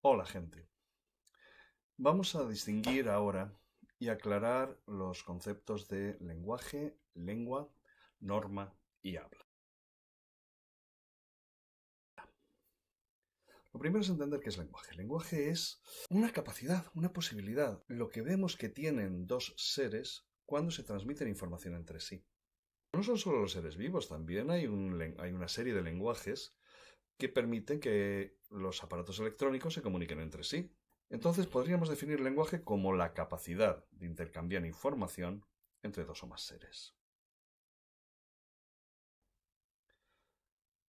Hola, gente. Vamos a distinguir ahora y aclarar los conceptos de lenguaje, lengua, norma y habla. Lo primero es entender qué es lenguaje. El lenguaje es una capacidad, una posibilidad, lo que vemos que tienen dos seres cuando se transmiten información entre sí. No son solo los seres vivos, también hay una serie de lenguajes que permiten que los aparatos electrónicos se comuniquen entre sí. Entonces podríamos definir lenguaje como la capacidad de intercambiar información entre dos o más seres.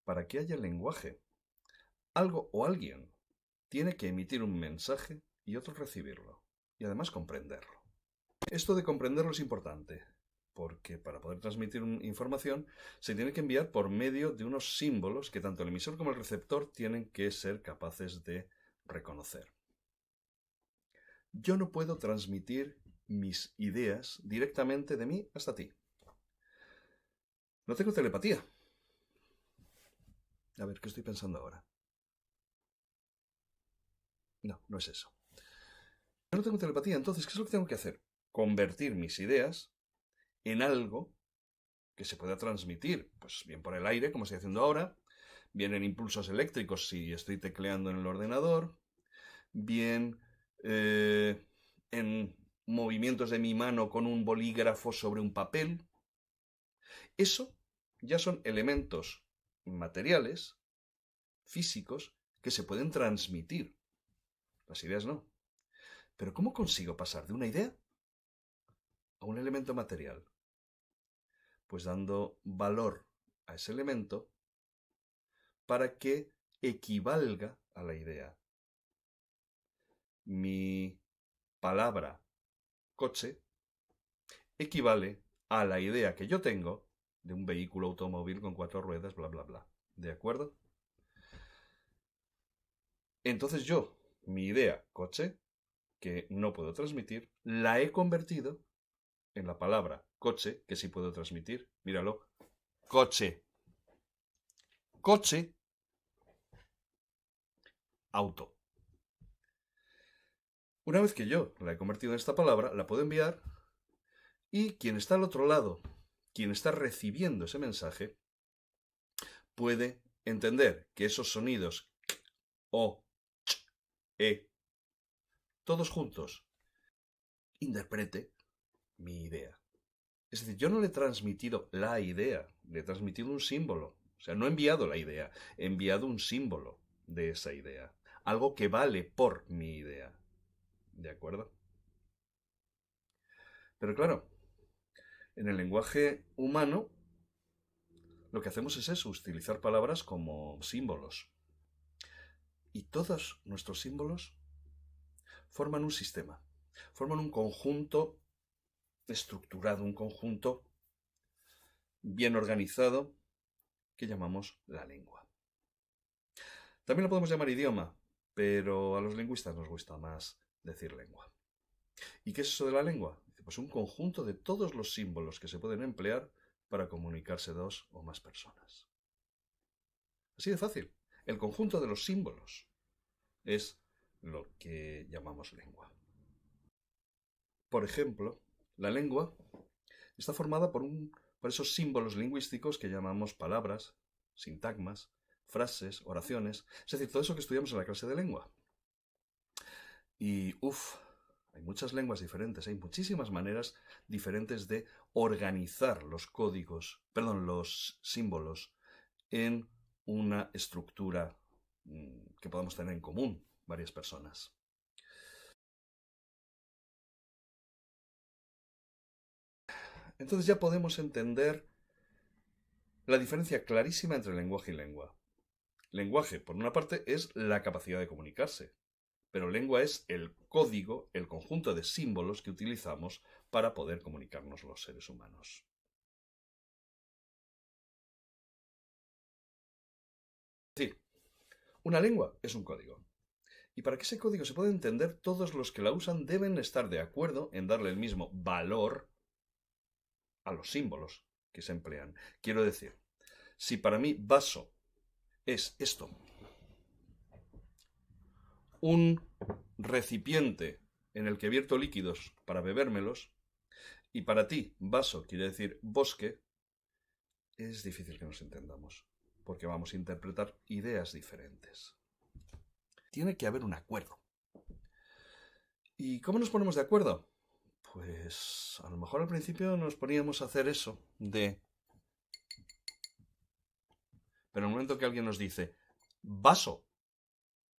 Para que haya lenguaje, algo o alguien tiene que emitir un mensaje y otro recibirlo, y además comprenderlo. Esto de comprenderlo es importante, porque para poder transmitir información se tiene que enviar por medio de unos símbolos que tanto el emisor como el receptor tienen que ser capaces de reconocer. Yo no puedo transmitir mis ideas directamente de mí hasta ti. No tengo telepatía. A ver, ¿qué estoy pensando ahora? No, no es eso. Yo no tengo telepatía, entonces, ¿qué es lo que tengo que hacer? Convertir mis ideas en algo que se pueda transmitir, pues bien por el aire, como estoy haciendo ahora, bien en impulsos eléctricos si estoy tecleando en el ordenador, bien en movimientos de mi mano con un bolígrafo sobre un papel. Eso ya son elementos materiales, físicos, que se pueden transmitir. Las ideas no. Pero ¿cómo consigo pasar de una idea a un elemento material? Pues dando valor a ese elemento para que equivalga a la idea. Mi palabra coche equivale a la idea que yo tengo de un vehículo automóvil con 4 ruedas, bla, bla, bla. ¿De acuerdo? Entonces yo, mi idea coche, que no puedo transmitir, la he convertido en la palabra coche, que sí puedo transmitir. Míralo. Coche. Coche. Auto. Una vez que yo la he convertido en esta palabra, la puedo enviar y quien está al otro lado, quien está recibiendo ese mensaje, puede entender que esos sonidos o, ch, todos juntos, interprete mi idea. Es decir, yo no le he transmitido la idea, le he transmitido un símbolo. O sea, no he enviado la idea, he enviado un símbolo de esa idea. Algo que vale por mi idea. ¿De acuerdo? Pero claro, en el lenguaje humano lo que hacemos es eso, utilizar palabras como símbolos. Y todos nuestros símbolos forman un sistema, forman un conjunto estructurado, un conjunto bien organizado que llamamos la lengua. También lo podemos llamar idioma, pero a los lingüistas nos gusta más decir lengua. ¿Y qué es eso de la lengua? Pues un conjunto de todos los símbolos que se pueden emplear para comunicarse dos o más personas. Así de fácil. El conjunto de los símbolos es lo que llamamos lengua. Por ejemplo, la lengua está formada por esos símbolos lingüísticos que llamamos palabras, sintagmas, frases, oraciones, es decir, todo eso que estudiamos en la clase de lengua. Y hay muchas lenguas diferentes, hay muchísimas maneras diferentes de organizar los los símbolos en una estructura que podamos tener en común varias personas. Entonces ya podemos entender la diferencia clarísima entre lenguaje y lengua. Lenguaje, por una parte, es la capacidad de comunicarse, pero lengua es el código, el conjunto de símbolos que utilizamos para poder comunicarnos los seres humanos. Es decir, una lengua es un código. Y para que ese código se pueda entender, todos los que la usan deben estar de acuerdo en darle el mismo valor a los símbolos que se emplean. Quiero decir, si para mí vaso es esto, un recipiente en el que vierto líquidos para bebérmelos, y para ti vaso quiere decir bosque, es difícil que nos entendamos, porque vamos a interpretar ideas diferentes. Tiene que haber un acuerdo. ¿Y cómo nos ponemos de acuerdo? Pues a lo mejor al principio nos poníamos a hacer eso de... Pero en el momento que alguien nos dice vaso,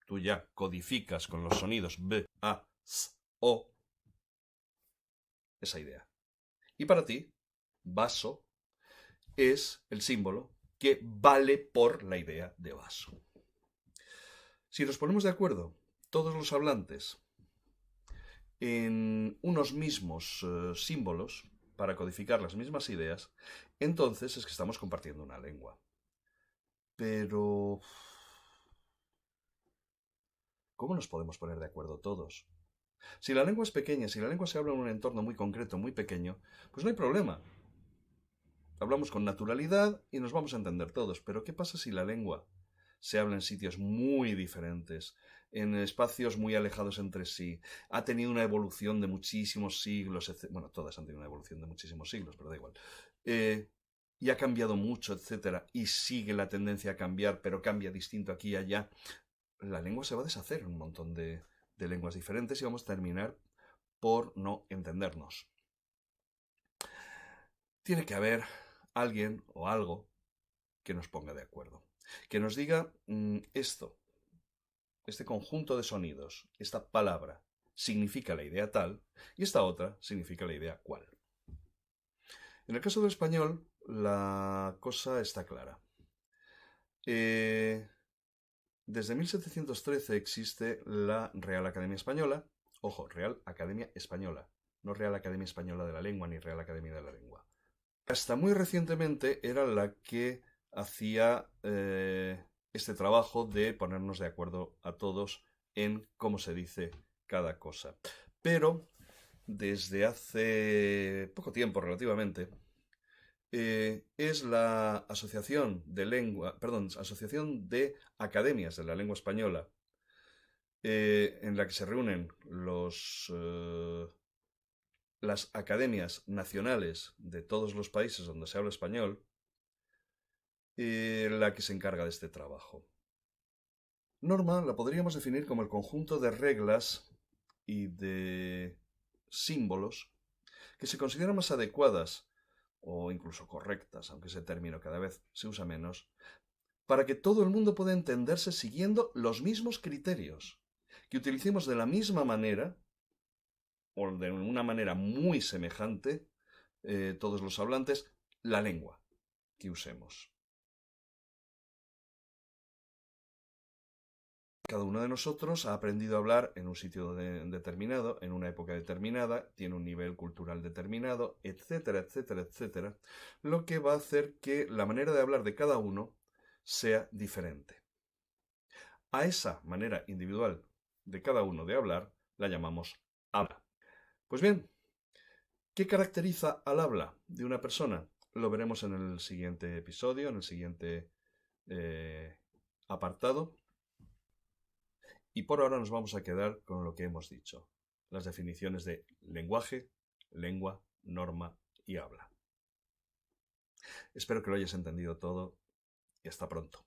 tú ya codificas con los sonidos B, A, S, O esa idea. Y para ti, vaso es el símbolo que vale por la idea de vaso. Si nos ponemos de acuerdo, todos los hablantes, en unos mismos símbolos para codificar las mismas ideas, entonces es que estamos compartiendo una lengua. Pero... ¿cómo nos podemos poner de acuerdo todos? Si la lengua es pequeña, si la lengua se habla en un entorno muy concreto, muy pequeño, pues no hay problema. Hablamos con naturalidad y nos vamos a entender todos. Pero ¿qué pasa si la lengua se habla en sitios muy diferentes, en espacios muy alejados entre sí? Ha tenido una evolución de muchísimos siglos, etc. Bueno, todas han tenido una evolución de muchísimos siglos, pero da igual. Y ha cambiado mucho, etcétera, y sigue la tendencia a cambiar, pero cambia distinto aquí y allá. La lengua se va a deshacer en un montón de lenguas diferentes y vamos a terminar por no entendernos. Tiene que haber alguien o algo que nos ponga de acuerdo, que nos diga esto, este conjunto de sonidos, esta palabra significa la idea tal y esta otra significa la idea cual. En el caso del español, la cosa está clara. Desde 1713 existe la Real Academia Española. Ojo, Real Academia Española, no Real Academia Española de la Lengua ni Real Academia de la Lengua. Hasta muy recientemente era la que hacía este trabajo de ponernos de acuerdo a todos en cómo se dice cada cosa. Pero desde hace poco tiempo relativamente, es la Asociación Asociación de Academias de la Lengua Española, en la que se reúnen las academias nacionales de todos los países donde se habla español, la que se encarga de este trabajo. Norma la podríamos definir como el conjunto de reglas y de símbolos que se consideran más adecuadas o incluso correctas, aunque ese término cada vez se usa menos, para que todo el mundo pueda entenderse siguiendo los mismos criterios, que utilicemos de la misma manera o de una manera muy semejante todos los hablantes la lengua que usemos. Cada uno de nosotros ha aprendido a hablar en un sitio determinado, en una época determinada, tiene un nivel cultural determinado, etcétera, etcétera, etcétera, lo que va a hacer que la manera de hablar de cada uno sea diferente. A esa manera individual de cada uno de hablar la llamamos habla. Pues bien, ¿qué caracteriza al habla de una persona? Lo veremos en el siguiente episodio, en el siguiente apartado. Y por ahora nos vamos a quedar con lo que hemos dicho, las definiciones de lenguaje, lengua, norma y habla. Espero que lo hayas entendido todo y hasta pronto.